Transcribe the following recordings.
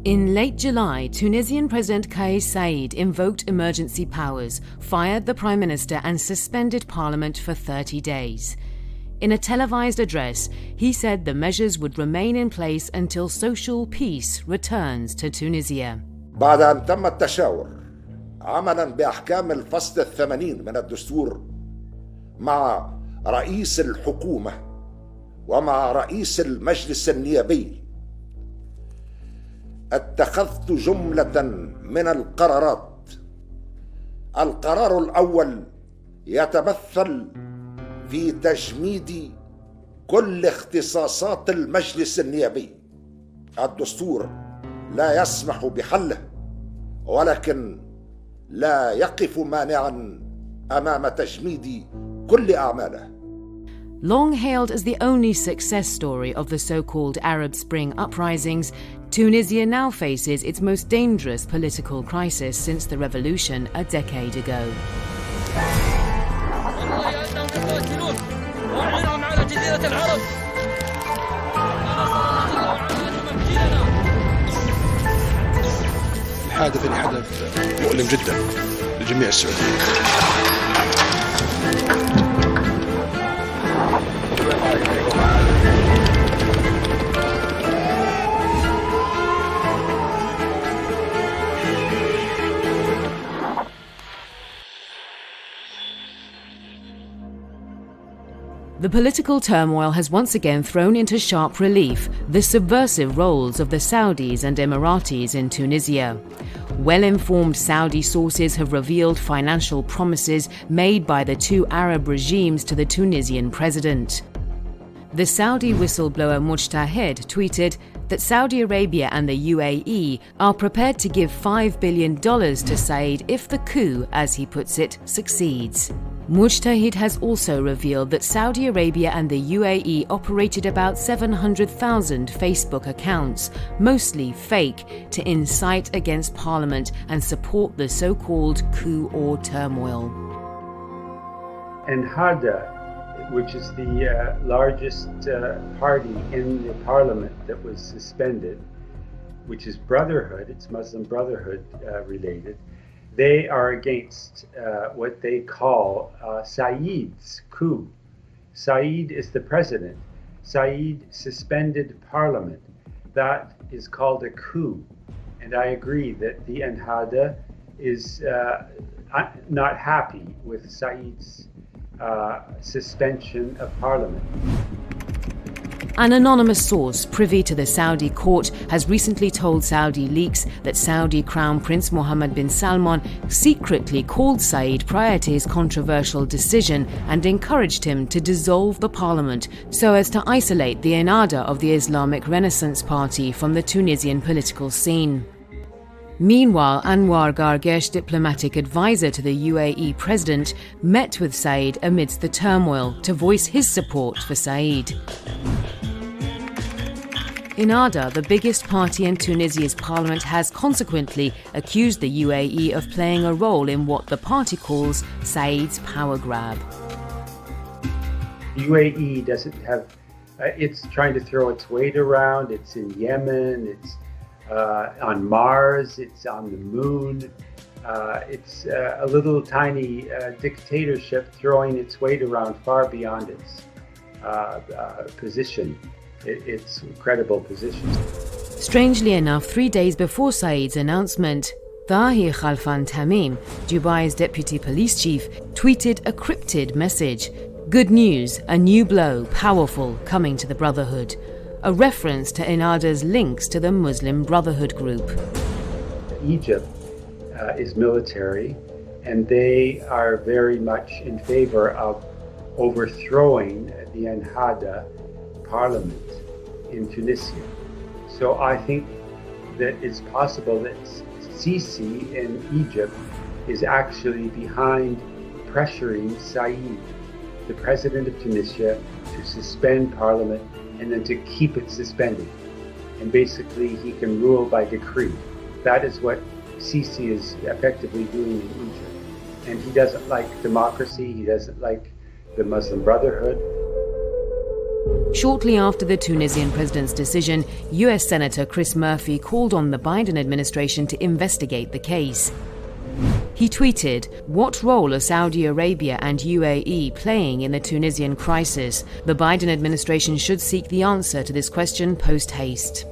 In late July, Tunisian President Kais Saied invoked emergency powers, fired the Prime Minister and suspended Parliament for 30 days. In a televised address, he said the measures would remain in place until social peace returns to Tunisia. بعد أن تم التشاور عملا بأحكام الفصل 80 من الدستور مع رئيس الحكومة ومع رئيس المجلس النيابي، اتخذت جملة من القرارات. القرار الأول يتمثل في تجميد كل اختصاصات المجلس النيابي. الدستور لا يسمح بحله، ولكن لا يقف مانعا أمام تجميد كل أعماله. Long hailed as the only success story of the so-called Arab Spring uprisings, Tunisia now faces its most dangerous political crisis since the revolution a decade ago. الحادث اللي حدث مؤلم جدا لجميع السعوديين. The political turmoil has once again thrown into sharp relief the subversive roles of the Saudis and Emiratis in Tunisia. Well-informed Saudi sources have revealed financial promises made by the two Arab regimes to the Tunisian president. The Saudi whistleblower Mujtahid tweeted that Saudi Arabia and the UAE are prepared to give $5 billion to Saied if the coup, as he puts it, succeeds. Mujtahid has also revealed that Saudi Arabia and the UAE operated about 700,000 Facebook accounts, mostly fake, to incite against parliament and support the so-called coup or turmoil. Ennahda, which is the largest party in the parliament that was suspended, which is Brotherhood, it's Muslim Brotherhood related, they are against what they call Said's coup. Said is the president. Said suspended parliament. That is called a coup. And I agree that the Ennahda is not happy with Said's suspension of parliament. An anonymous source privy to the Saudi court has recently told Saudi leaks that Saudi Crown Prince Mohammed bin Salman secretly called Saied prior to his controversial decision and encouraged him to dissolve the parliament so as to isolate the Ennahda of the Islamic Renaissance Party from the Tunisian political scene. Meanwhile, Anwar Gargash, diplomatic advisor to the UAE president, met with Saied amidst the turmoil to voice his support for Saied. Ennahda, the biggest party in Tunisia's parliament, has consequently accused the UAE of playing a role in what the party calls Said's power grab. The UAE doesn't have, it's trying to throw its weight around. It's in Yemen, it's on Mars, it's on the moon. It's a little tiny dictatorship throwing its weight around far beyond its position. Its credible position. Strangely enough, 3 days before Said's announcement, Tahir Khalfan Tamim, Dubai's deputy police chief, tweeted a cryptid message. Good news, a new blow, powerful, coming to the Brotherhood. A reference to Ennahda's links to the Muslim Brotherhood group. Egypt is military, and they are very much in favor of overthrowing the Ennahda parliament in Tunisia. So I think that it's possible that Sisi in Egypt is actually behind pressuring Saied, the president of Tunisia, to suspend parliament and then to keep it suspended. And basically he can rule by decree. That is what Sisi is effectively doing in Egypt. And he doesn't like democracy, he doesn't like the Muslim Brotherhood. Shortly after the Tunisian president's decision, US Senator Chris Murphy called on the Biden administration to investigate the case. He tweeted, "What role are Saudi Arabia and UAE playing in the Tunisian crisis? The Biden administration should seek the answer to this question post-haste."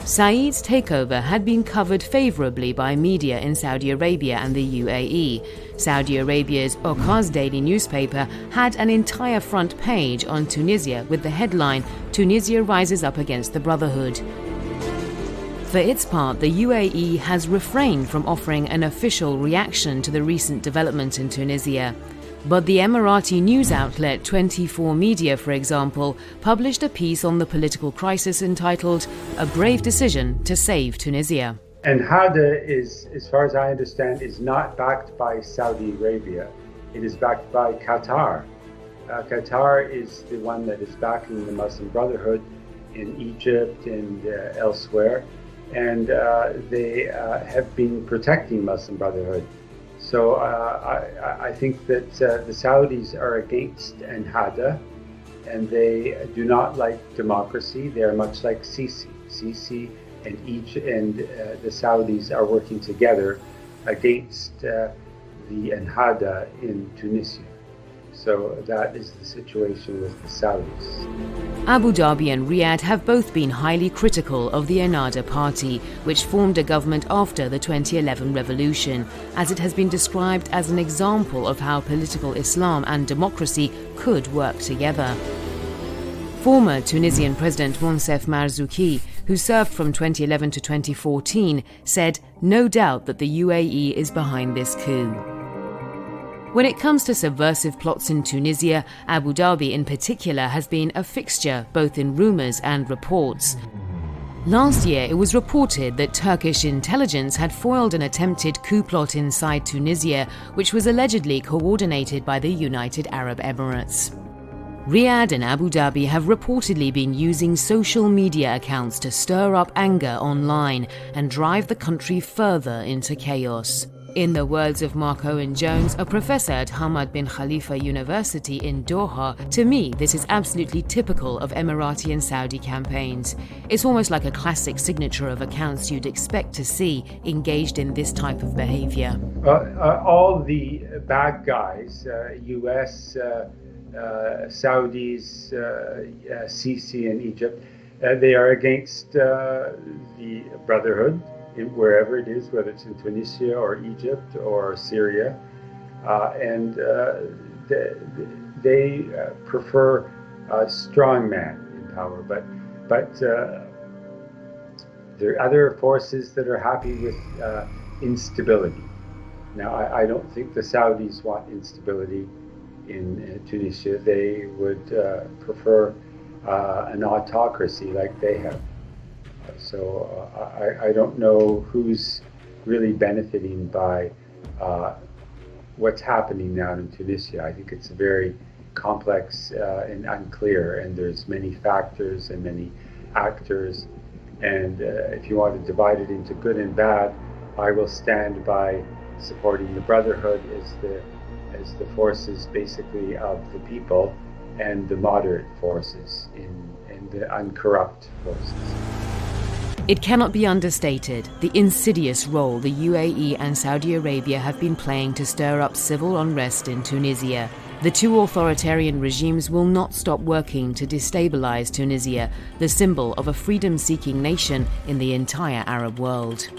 Saied's takeover had been covered favorably by media in Saudi Arabia and the UAE. Saudi Arabia's Okaz daily newspaper had an entire front page on Tunisia with the headline, "Tunisia rises up against the Brotherhood." For its part, the UAE has refrained from offering an official reaction to the recent development in Tunisia. But the Emirati news outlet 24 Media, for example, published a piece on the political crisis entitled "A Brave Decision to Save Tunisia." And Hada is, as far as I understand, is not backed by Saudi Arabia. It is backed by Qatar. Qatar is the one that is backing the Muslim Brotherhood in Egypt and elsewhere. And they have been protecting Muslim Brotherhood. So I think that the Saudis are against Ennahda, and they do not like democracy. They are much like Sisi. Sisi and the Saudis are working together against the Ennahda in Tunisia. So that is the situation with the Saudis. Abu Dhabi and Riyadh have both been highly critical of the Ennahda party, which formed a government after the 2011 revolution, as it has been described as an example of how political Islam and democracy could work together. Former Tunisian President Monsef Marzouki, who served from 2011 to 2014, said no doubt that the UAE is behind this coup. When it comes to subversive plots in Tunisia, Abu Dhabi in particular has been a fixture both in rumours and reports. Last year, it was reported that Turkish intelligence had foiled an attempted coup plot inside Tunisia, which was allegedly coordinated by the United Arab Emirates. Riyadh and Abu Dhabi have reportedly been using social media accounts to stir up anger online and drive the country further into chaos. In the words of Mark Owen Jones, a professor at Hamad bin Khalifa University in Doha, "To me, this is absolutely typical of Emirati and Saudi campaigns. It's almost like a classic signature of accounts you'd expect to see engaged in this type of behavior." All the bad guys, US, Saudis, Sisi in Egypt, they are against the Brotherhood, wherever it is, whether it's in Tunisia or Egypt or Syria, and they prefer a strong man in power. But there are other forces that are happy with instability. Now, I don't think the Saudis want instability in Tunisia. They would prefer an autocracy like they have. So I don't know who's really benefiting by what's happening now in Tunisia. I think it's very complex and unclear, and there's many factors and many actors. And if you want to divide it into good and bad, I will stand by supporting the Brotherhood as the forces basically of the people, and the moderate forces and the uncorrupt forces. It cannot be understated the insidious role the UAE and Saudi Arabia have been playing to stir up civil unrest in Tunisia. The two authoritarian regimes will not stop working to destabilize Tunisia, the symbol of a freedom-seeking nation in the entire Arab world.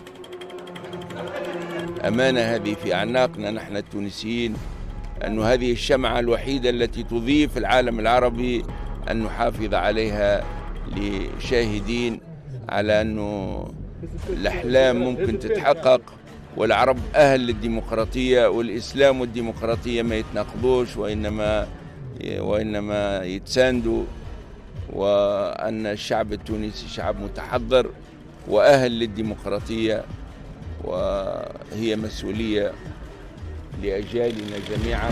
أمانة هذه في أعناقنا نحن التونسيين، أن هذه الشمعة الوحيدة التي تضيء في العالم العربي أن نحافظ عليها لشاهدين على أنه الأحلام ممكن تتحقق، والعرب أهل للديمقراطية، والإسلام والديمقراطية ما يتناقضوش وإنما يتساندوا، وأن الشعب التونسي شعب متحضر وأهل للديمقراطية، وهي مسؤولية لأجيالنا جميعا.